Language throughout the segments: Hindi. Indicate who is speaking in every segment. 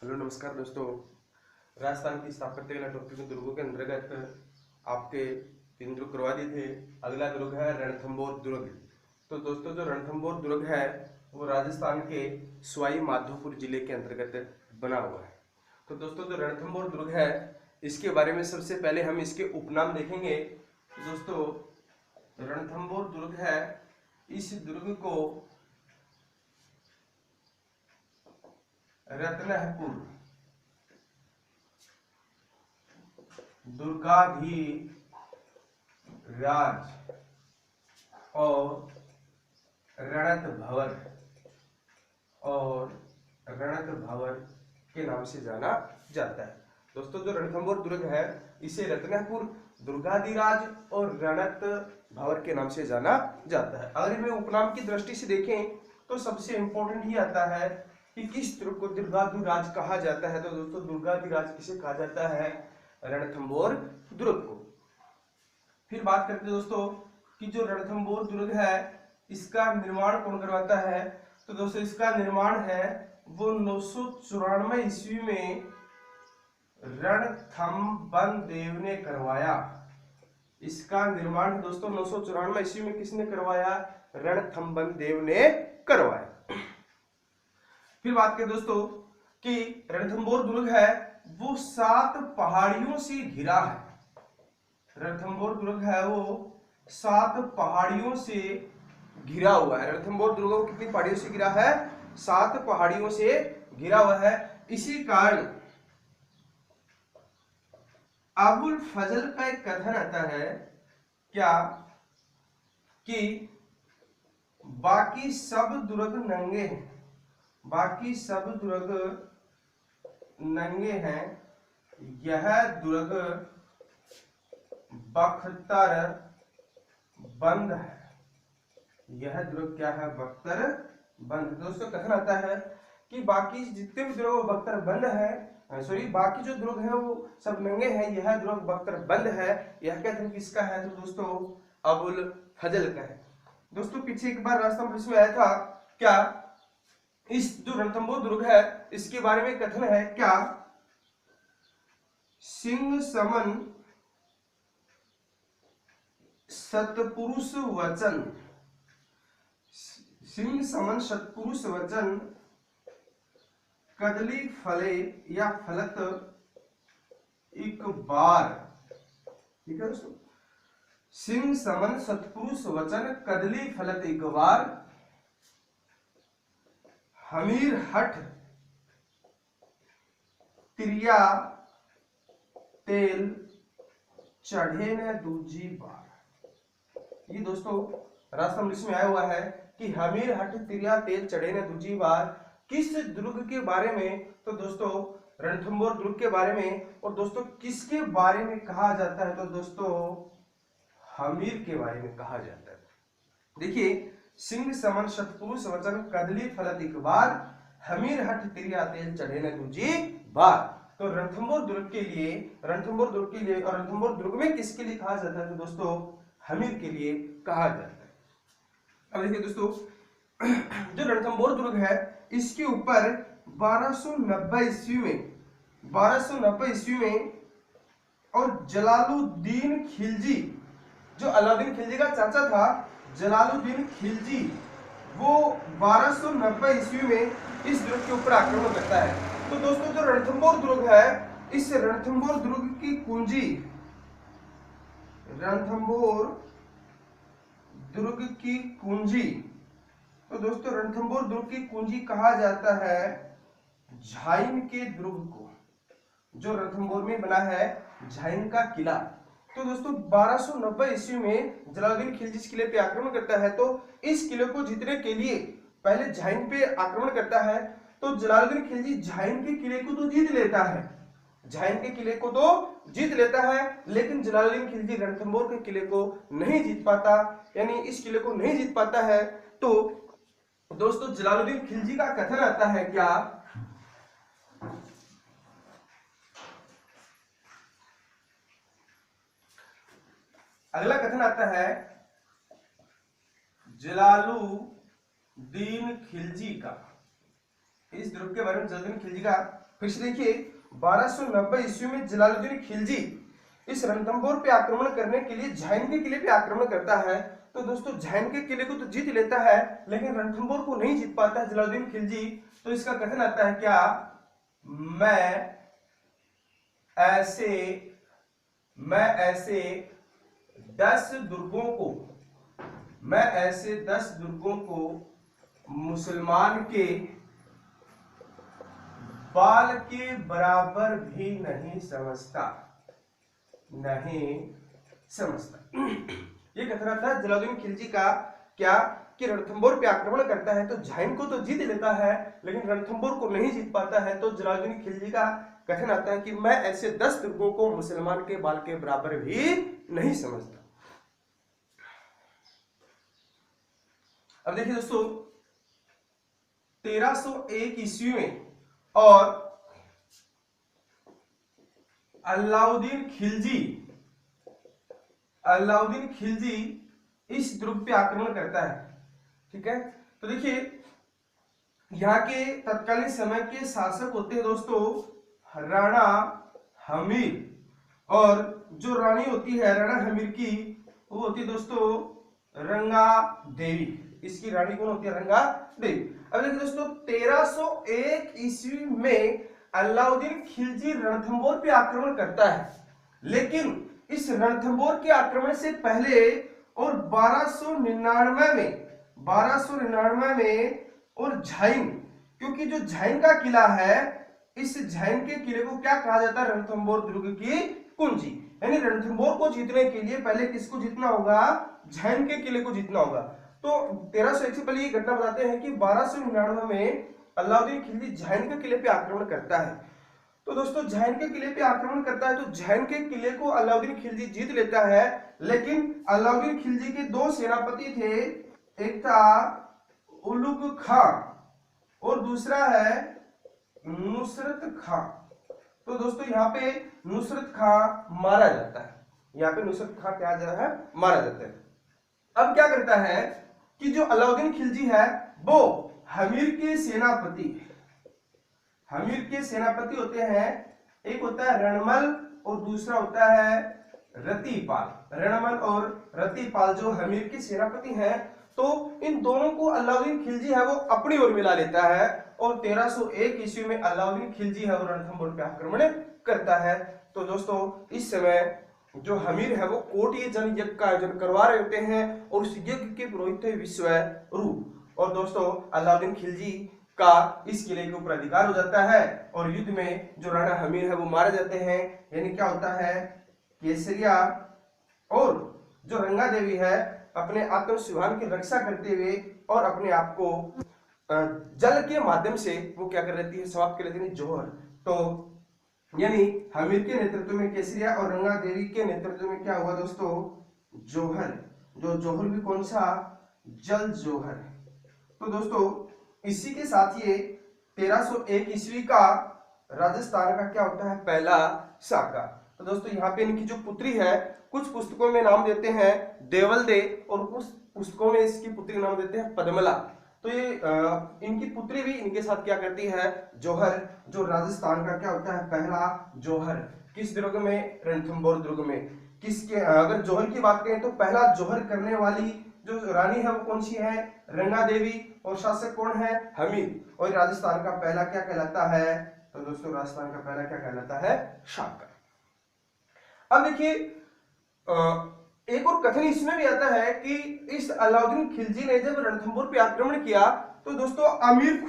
Speaker 1: हेलो नमस्कार दोस्तों। राजस्थान की स्थापत्य कला टॉपिक में दुर्गों के अंतर्गत आपके 3 दुर्ग करवा दिए थे। अगला दुर्ग है रणथंभौर दुर्ग। तो दोस्तों जो रणथंभौर दुर्ग है वो राजस्थान के सवाई माधोपुर जिले के अंतर्गत बना हुआ है। तो दोस्तों जो रणथंभौर दुर्ग है इसके बारे में सबसे पहले हम इसके उपनाम देखेंगे। तो दोस्तों रणथंभौर दुर्ग है, इस दुर्ग को रत्नहपुर, दुर्गाधीराज और रणथंभौर के नाम से जाना जाता है। दोस्तों जो रणथंभौर दुर्ग है इसे रत्नहपुर, दुर्गाधीराज और रणथंभौर के नाम से जाना जाता है। अगर मैं उपनाम की दृष्टि से देखें तो सबसे इंपॉर्टेंट ये आता है कि किस दुर्ग को दुर्गाधीराज कहा जाता है। तो दोस्तों दुर्गाधीराज किसे कहा जाता है? रणथंभौर दुर्ग को। फिर बात करते हैं दोस्तों कि जो रणथंभौर दुर्ग है इसका निर्माण कौन करवाता है। तो दोस्तों इसका निर्माण है वो 994 ईस्वी में रणथंभदेव ने करवाया। इसका निर्माण दोस्तों 994 ईस्वी में किसने करवाया? रणथंभदेव ने करवाया। फिर बात करें दोस्तों कि रणथंभौर दुर्ग है वो 7 पहाड़ियों से घिरा है। रणथंभौर दुर्ग है वो 7 पहाड़ियों से घिरा हुआ है। रणथंभौर दुर्ग को कितनी पहाड़ियों से घिरा है? 7 पहाड़ियों से घिरा हुआ है। इसी कारण अबुल फजल का एक कथन आता है क्या कि बाकी सब दुर्ग नंगे हैं, बाकी सब दुर्ग नंगे हैं, यह दुर्ग बख्तर बंद है। यह दुर्ग क्या है? बख्तर बंद। दोस्तों कथन आता है कि बाकी जितने भी दुर्ग वो बख्तर बंद है, बाकी जो दुर्ग है वो सब नंगे हैं, यह दुर्ग बख्तर बंद है। यह कथन किसका है? तो दोस्तों अबुल फजल का है। दोस्तों पीछे एक बार राजस्थान पुलिस में आया था क्या, इस जो रणथंभौर दुर्ग है इसके बारे में कथन है क्या, सिंह समन सतपुरुष वचन, सिंह समन सतपुरुष वचन कदली फले या फलत एक बार। ठीक है दोस्तों, सिंह समन सतपुरुष वचन कदली फलत एक बार, हमीर हठ तिरिया तेल चढ़े न दूजी बार। ये दोस्तों राजस्थान पुलिस में आया हुआ है कि हमीर हठ तिरिया तेल चढ़े न दूजी बार। किस दुर्ग के बारे में? तो दोस्तों रणथंभौर दुर्ग के बारे में। और दोस्तों किसके बारे में कहा जाता है? तो दोस्तों हमीर के बारे में कहा जाता है। देखिए, सिंह समन सतपुरुष वचन कदली फलत एक बार, हमीर हठ तिरिया तेल चढ़े न दूजी बार। तो रणथंभौर दुर्ग के लिए और रणथंभौर दुर्ग में किसके लिए कहा जाता है? तो दोस्तों हमीर के लिए कहा जाता है। अब देखिए दोस्तों जो रणथंभौर दुर्ग है इसके ऊपर 1290 ईस्वी में और जलालुद्दीन खिलजी, जो अलाउद्दीन खिलजी का चाचा था जलालुद्दीन खिलजी, वो 1290 ईस्वी में इस दुर्ग के ऊपर आक्रमण करता है। तो दोस्तों जो रणथंभौर दुर्ग है इस रणथंभौर दुर्ग की कुंजी, रणथंभौर दुर्ग की कुंजी, तो दोस्तों रणथंभौर दुर्ग की कुंजी कहा जाता है झाइन के दुर्ग को, जो रणथंभौर में बना है झाइन का किला। तो दोस्तों 1290 ईस्वी में जलालुद्दीन खिलजी इस किले पे आक्रमण करता है। तो इस किले को जीतने के लिए पहले झाइन पे आक्रमण करता है। तो जलालुद्दीन खिलजी झाइन के किले को तो जीत लेता है, झाइन के किले को तो जीत लेता है, लेकिन जलालुद्दीन खिलजी रणथंभौर के किले को नहीं जीत पाता, यानी इस किले को नहीं जीत पाता है। तो दोस्तों जलालुद्दीन खिलजी का कथन आता है क्या, अगला कथन आता है जलालुद्दीन खिलजी का, इस दुर्ग के बारे में जलालुद्दीन खिलजी का फिर से देखिए 1290 ईस्वी में जलालुद्दीन खिलजी इस रणथंभौर पे आक्रमण करने के लिए झाइन के किले पे आक्रमण करता है। तो दोस्तों झाइन के किले को तो जीत लेता है लेकिन रणथंभौर को नहीं जीत पाता है जलालुद्दीन खिलजी। तो इसका कथन आता है क्या, मैं ऐसे 10 दुर्गों को मुसलमान के बाल के बराबर भी नहीं समझता। ये कथन था जलालुद्दीन खिलजी का, क्या कि रणथंभौर पे आक्रमण करता है तो झाइन को तो जीत लेता है लेकिन रणथंभौर को नहीं जीत पाता है। तो जलालुद्दीन खिलजी का कथन आता है कि मैं ऐसे 10 दुर्गों को मुसलमान के बाल के बराबर भी नहीं समझता। अब देखिए दोस्तों 1301 ईस्वी में और अलाउद्दीन खिलजी इस दुर्ग पे आक्रमण करता है। ठीक है, तो देखिए यहाँ के तत्कालीन समय के शासक होते हैं दोस्तों राणा हमीर, और जो रानी होती है राणा हमीर की वो होती है दोस्तों रंगा देवी। इसकी रानी कौन होती है, रंगा देवी। अब देखिए दोस्तों 1301 ईस्वी में अलाउद्दीन खिलजी रणथंभौर पे आक्रमण करता है, लेकिन इस रणथंभौर के आक्रमण से पहले और 1299 में और झाइन, क्योंकि जो झाइन का किला है इस झाइन के किले को क्या कहा जाता है, रणथंभौर दुर्ग की कुंजी। यानी रणथंभौर को जीतने के लिए पहले किसको जीतना होगा, झाइन के किले को जीतना होगा। तो 1301 से पहले ये घटना बताते हैं कि 1299 में अलाउद्दीन खिलजी झाइन के किले पे आक्रमण करता है। तो दोस्तों झाइन के किले पे आक्रमण करता है तो झाइन के किले को अलाउद्दीन खिलजी जीत लेता है, लेकिन अलाउद्दीन खिलजी के 2 सेनापति थे, एक था उलुग खां और दूसरा है नुसरत खां। तो दोस्तों यहाँ पे नुसरत खां मारा जाता है, यहाँ पे नुसरत खां क्या जाता है, मारा जाता है। अब क्या करता है कि जो अलाउद्दीन खिलजी है वो हमीर के सेनापति होते हैं, एक होता है रणमल और दूसरा होता है रतिपाल। रणमल और रतिपाल जो हमीर के सेनापति हैं, तो इन दोनों को अलाउद्दीन खिलजी है वो अपनी ओर मिला लेता है और 1301 ईस्वी में अलाउद्दीन खिलजी है वो रणथंभौर पे आक्रमण करता है। तो दोस्तों इस समय जो हमीर है वो कोट यज्ञ का आयोजन करवा रहे होते हैं और उस यज्ञ के पुरोहित थे विश्वरूप। और दोस्तों अलाउद्दीन खिलजी का इस किले के ऊपर अधिकार हो जाता है और युद्ध में जो राणा हमीर है वो मारे जाते हैं। यानी क्या होता है, केसरिया और जो रंगा देवी है अपने आत्मस्वाभिमान की रक्षा करते हुए और अपने आप को जल के माध्यम से वो क्या कर लेती है, समाप्त कर लेती है, जौहर। तो यानी हमीर के नेतृत्व में केसरिया और रंगा देवी के नेतृत्व में क्या हुआ दोस्तों, जौहर। जो जौहर भी कौन सा, जल जौहर। तो दोस्तों इसी के साथ ये 1301 ईस्वी का राजस्थान का क्या होता है, पहला शाका। तो दोस्तों यहाँ पे इनकी जो पुत्री है, कुछ पुस्तकों में नाम देते हैं देवल दे और कुछ पुस्तकों में इसकी पुत्री नाम देते हैं पद्मला। तो ये इनकी पुत्री भी इनके साथ क्या करती है, जौहर। जो राजस्थान का क्या होता है, पहला जौहर। किस दुर्ग में, रणथंभौर दुर्ग में। किसके, अगर जौहर की बात करें तो पहला जौहर करने वाली जो रानी है वो कौन सी है, रंगा देवी, और शासक कौन है, हमीर। और राजस्थान का पहला क्या कहलाता है, तो दोस्तों राजस्थान का पहला क्या कहलाता है, शाका। अब देखिए एक और कथन इसमें भी आता है कि इस अलाउद्दीन खिलजी ने जब रणथंभौर पे आक्रमण किया तो दोस्तों अमीर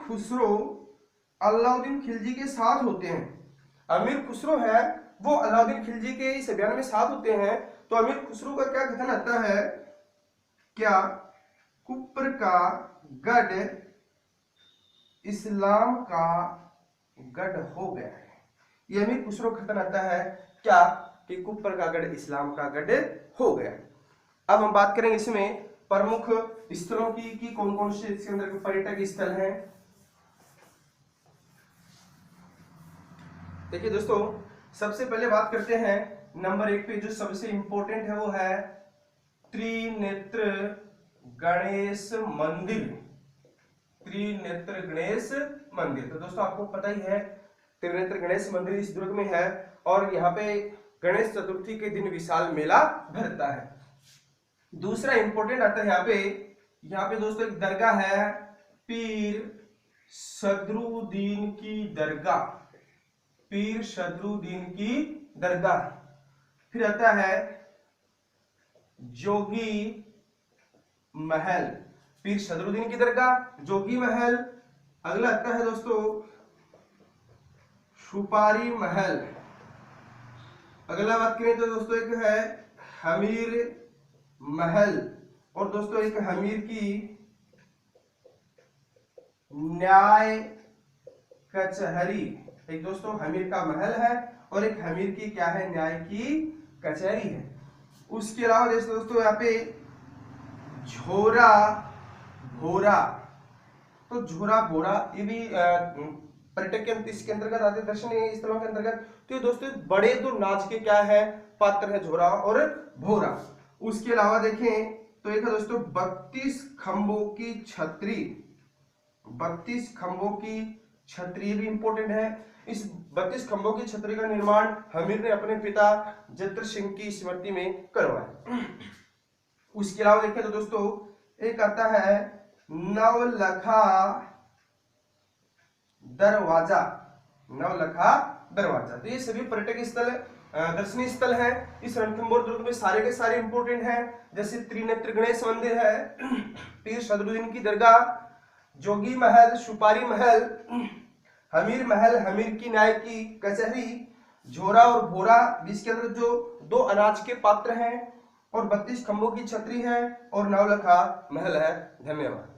Speaker 1: खुसरो अलाउद्दीन खिलजी के साथ होते हैं। अमीर खुसरो है वो अलाउद्दीन खिलजी के इस अभियान में साथ होते हैं। तो अमीर खुसरो का क्या कथन आता है, क्या कुप्र का गढ़ इस्लाम का गढ़ हो गया है। ये अमीर खुसरो का कथन आता है क्या कि कुप्र का गढ़ इस्लाम का गढ़ हो गया। अब हम बात करेंगे इसमें प्रमुख स्थलों की कि कौन कौन से इसके अंदर पर्यटक स्थल हैं। देखिए दोस्तों सबसे पहले बात करते हैं नंबर 1 पे, जो सबसे इंपॉर्टेंट है वो है त्रिनेत्र गणेश मंदिर। त्रिनेत्र गणेश मंदिर। तो दोस्तों आपको पता ही है त्रिनेत्र गणेश मंदिर इस दुर्ग में है और यहाँ पे गणेश चतुर्थी के दिन विशाल मेला भरता है। दूसरा इंपॉर्टेंट आता है यहाँ पे दोस्तों एक दरगाह है, पीर सदरुद्दीन की दरगाह, पीर सदरुद्दीन की दरगाह। फिर आता है जोगी महल, पीर सदरुद्दीन की दरगाह, जोगी महल। अगला आता है दोस्तों सुपारी महल। अगला बात करें तो दोस्तों एक है हमीर महल और दोस्तों एक हमीर की न्याय कचहरी। एक दोस्तों हमीर का महल है और एक हमीर की क्या है, न्याय की कचहरी है। उसके अलावा दोस्तों यहाँ पे झोरा भोरा, तो झोरा भोरा ये भी पर्यटक के इसके अंतर्गत आते, दर्शनीय स्थलों के अंतर्गत। तो दोस्तों बड़े दो नाच के क्या है, पात्र है, झोरा और भोरा। उसके अलावा देखें तो एक है दोस्तों 32 खंभों की छतरी, 32 खंभों की छतरी भी इंपॉर्टेंट है। इस 32 खंभों की छतरी का निर्माण हमीर ने अपने पिता जत्र सिंह की स्मृति में करवाया। उसके अलावा देखें तो दोस्तों एक आता है नवलखा दरवाजा, नवलखा दरवाजा। तो ये सभी पर्यटक स्थल, दर्शनीय स्थल है इस रणथंभौर दुर्ग में, सारे के सारे इंपोर्टेंट हैं। जैसे त्रिनेत्र गणेश मंदिर है, पीर सदरुद्दीन की दरगाह, जोगी महल, सुपारी महल, हमीर महल, हमीर की न्याय की कचहरी, झोरा और भोरा जिसके अंदर जो 2 अनाज के पात्र हैं और 32 खंभों की छतरी है और नवलखा महल है। धन्यवाद।